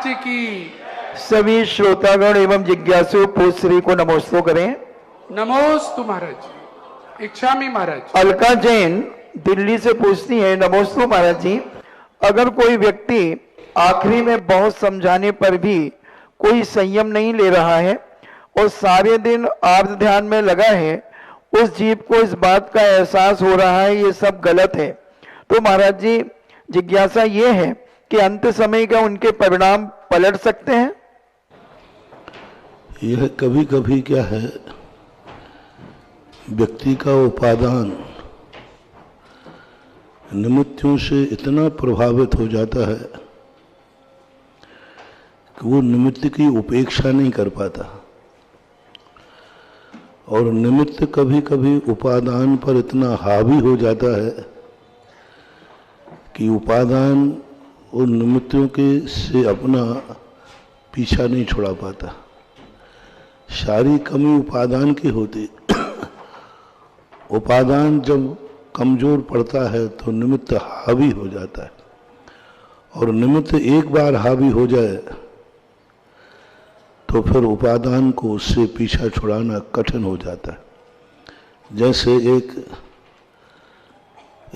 महाराज की। सभी श्रोतागण एवं जिज्ञासु पूज्य श्री को नमोस्तु करें। नमोस्तु महाराज जी। इच्छामी महाराज। अलका जैन दिल्ली से पूछती है, नमोस्तु महाराज जी, अगर कोई व्यक्ति आखिरी में बहुत समझाने पर भी कोई संयम नहीं ले रहा है और सारे दिन आर्त ध्यान में लगा है, उस जीव को इस बात का एहसास हो रहा है ये सब गलत है, तो महाराज जी जिज्ञासा ये है कि अंत समय का उनके परिणाम पलट सकते हैं? यह कभी कभी क्या है, व्यक्ति का उपादान निमित्तों से इतना प्रभावित हो जाता है कि वो निमित्त की उपेक्षा नहीं कर पाता, और निमित्त कभी कभी उपादान पर इतना हावी हो जाता है कि उपादान उन निमित्तों के से अपना पीछा नहीं छुड़ा पाता। सारी कमी उपादान की होती। उपादान जब कमजोर पड़ता है तो निमित्त हावी हो जाता है, और निमित्त एक बार हावी हो जाए तो फिर उपादान को उससे पीछा छुड़ाना कठिन हो जाता है। जैसे एक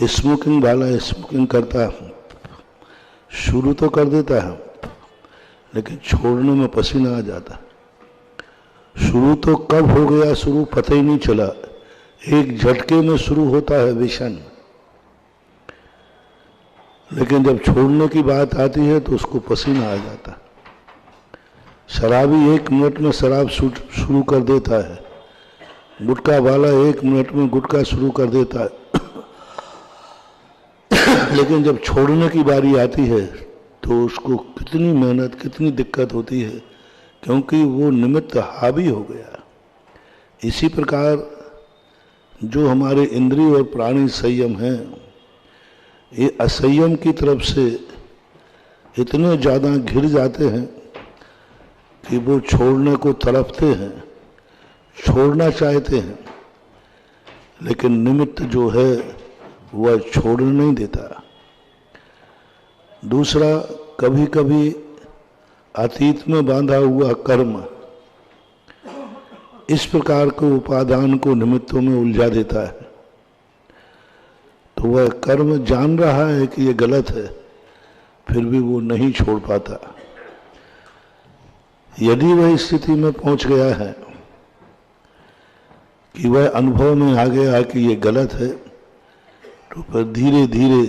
स्मोकिंग वाला स्मोकिंग करता है, शुरू तो कर देता है लेकिन छोड़ने में पसीना आ जाता है। शुरू तो कब हो गया शुरू पता ही नहीं चला, एक झटके में शुरू होता है व्यसन, लेकिन जब छोड़ने की बात आती है तो उसको पसीना आ जाता है। शराबी 1 मिनट में शराब शुरू कर देता है, गुटखा वाला 1 मिनट में गुटखा शुरू कर देता है लेकिन जब छोड़ने की बारी आती है तो उसको कितनी मेहनत कितनी दिक्कत होती है, क्योंकि वो निमित्त हावी हो गया। इसी प्रकार जो हमारे इंद्रिय और प्राणी संयम हैं, ये असंयम की तरफ से इतने ज़्यादा घिर जाते हैं कि वो छोड़ने को तड़पते हैं, छोड़ना चाहते हैं, लेकिन निमित्त जो है वह छोड़ने नहीं देता। दूसरा, कभी कभी अतीत में बांधा हुआ कर्म इस प्रकार के उपादान को निमित्तों में उलझा देता है, तो वह कर्म जान रहा है कि यह गलत है, फिर भी वो नहीं छोड़ पाता। यदि वह स्थिति में पहुंच गया है कि वह अनुभव में आ गया कि यह गलत है, तो फिर धीरे धीरे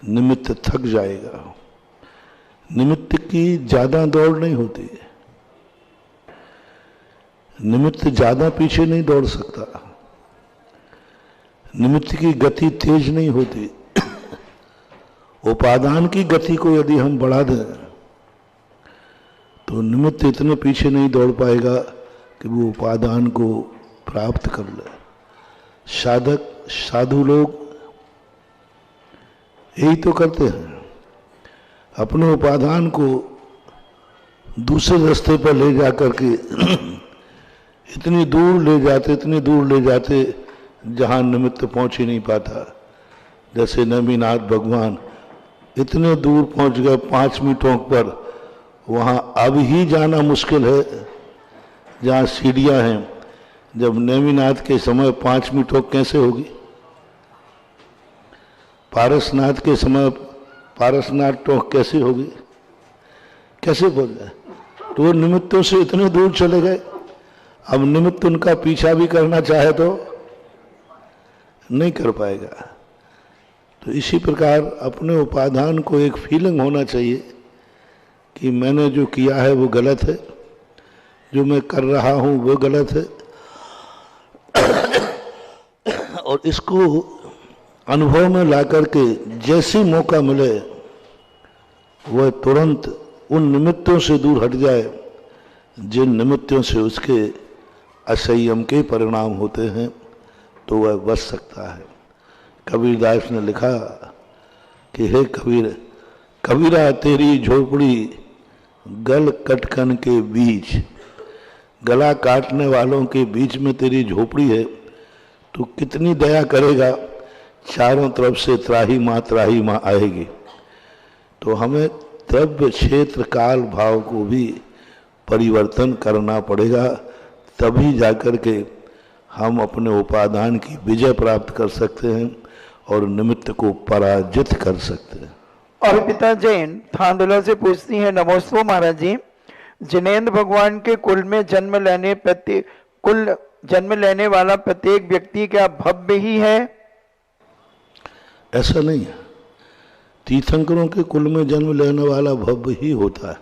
निमित्त थक जाएगा। निमित्त की ज्यादा दौड़ नहीं होती, निमित्त ज्यादा पीछे नहीं दौड़ सकता, निमित्त की गति तेज नहीं होती। उपादान की गति को यदि हम बढ़ा दें तो निमित्त इतने पीछे नहीं दौड़ पाएगा कि वो उपादान को प्राप्त कर ले। साधु लोग यही तो करते हैं, अपने उपादान को दूसरे रास्ते पर ले जाकर के इतनी दूर ले जाते जहां निमित्त पहुंच ही नहीं पाता। जैसे नेमिनाथ भगवान इतने दूर पहुंच गए 5 मिनटों पर, वहां अब ही जाना मुश्किल है जहां सीढ़ियां हैं। जब नेमिनाथ के समय 5 मिनटों कैसे होगी? पारसनाथ के समय पारसनाथ टोक कैसे होगी? कैसे बोल गए? तो वो निमित्तों से इतने दूर चले गए, अब निमित्त उनका पीछा भी करना चाहे तो नहीं कर पाएगा। तो इसी प्रकार अपने उपादान को एक फीलिंग होना चाहिए कि मैंने जो किया है वो गलत है, जो मैं कर रहा हूं वो गलत है, और इसको अनुभव में ला करके जैसे मौका मिले वह तुरंत उन निमित्तों से दूर हट जाए जिन निमित्तों से उसके असंयम के परिणाम होते हैं, तो वह बच सकता है। कबीरदास ने लिखा कि हे कबीर, कबीरा तेरी झोपड़ी गल कटकन के बीच, गला काटने वालों के बीच में तेरी झोपड़ी है, तो कितनी दया करेगा, चारों तरफ से त्राही माँ आएगी। तो हमें द्रव्य क्षेत्र काल भाव को भी परिवर्तन करना पड़ेगा, तभी जाकर के हम अपने उपादान की विजय प्राप्त कर सकते हैं और निमित्त को पराजित कर सकते हैं। अर्पिता जैन थांदला से पूछती हैं, नमोस्तु महाराज जी, जिनेंद्र भगवान के कुल में जन्म लेने वाला प्रत्येक व्यक्ति क्या भव्य ही है? ऐसा नहीं है। तीर्थंकरों के कुल में जन्म लेने वाला भव्य ही होता है,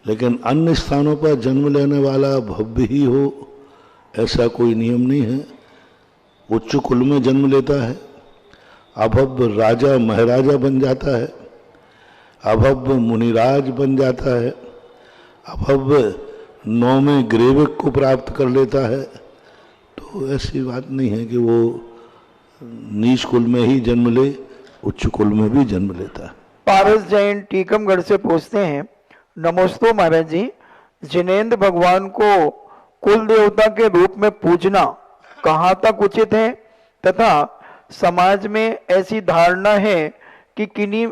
लेकिन अन्य स्थानों पर जन्म लेने वाला भव्य ही हो ऐसा कोई नियम नहीं है। उच्च कुल में जन्म लेता है, अभव्य राजा महाराजा बन जाता है, अभव्य मुनिराज बन जाता है, अभव्य नौवें ग्रेविक को प्राप्त कर लेता है। तो ऐसी बात नहीं है कि वो नीच कुल में ही जन्म ले, उच्च कुल में भी जन्म लेता है। पारस जैन टीकमगढ़ से पूछते हैं, नमोस्तु महाराज जी, जिनेंद्र भगवान को कुल देवता के रूप में पूजना कहाँ तक उचित है, तथा समाज में ऐसी धारणा है कि किन्हीं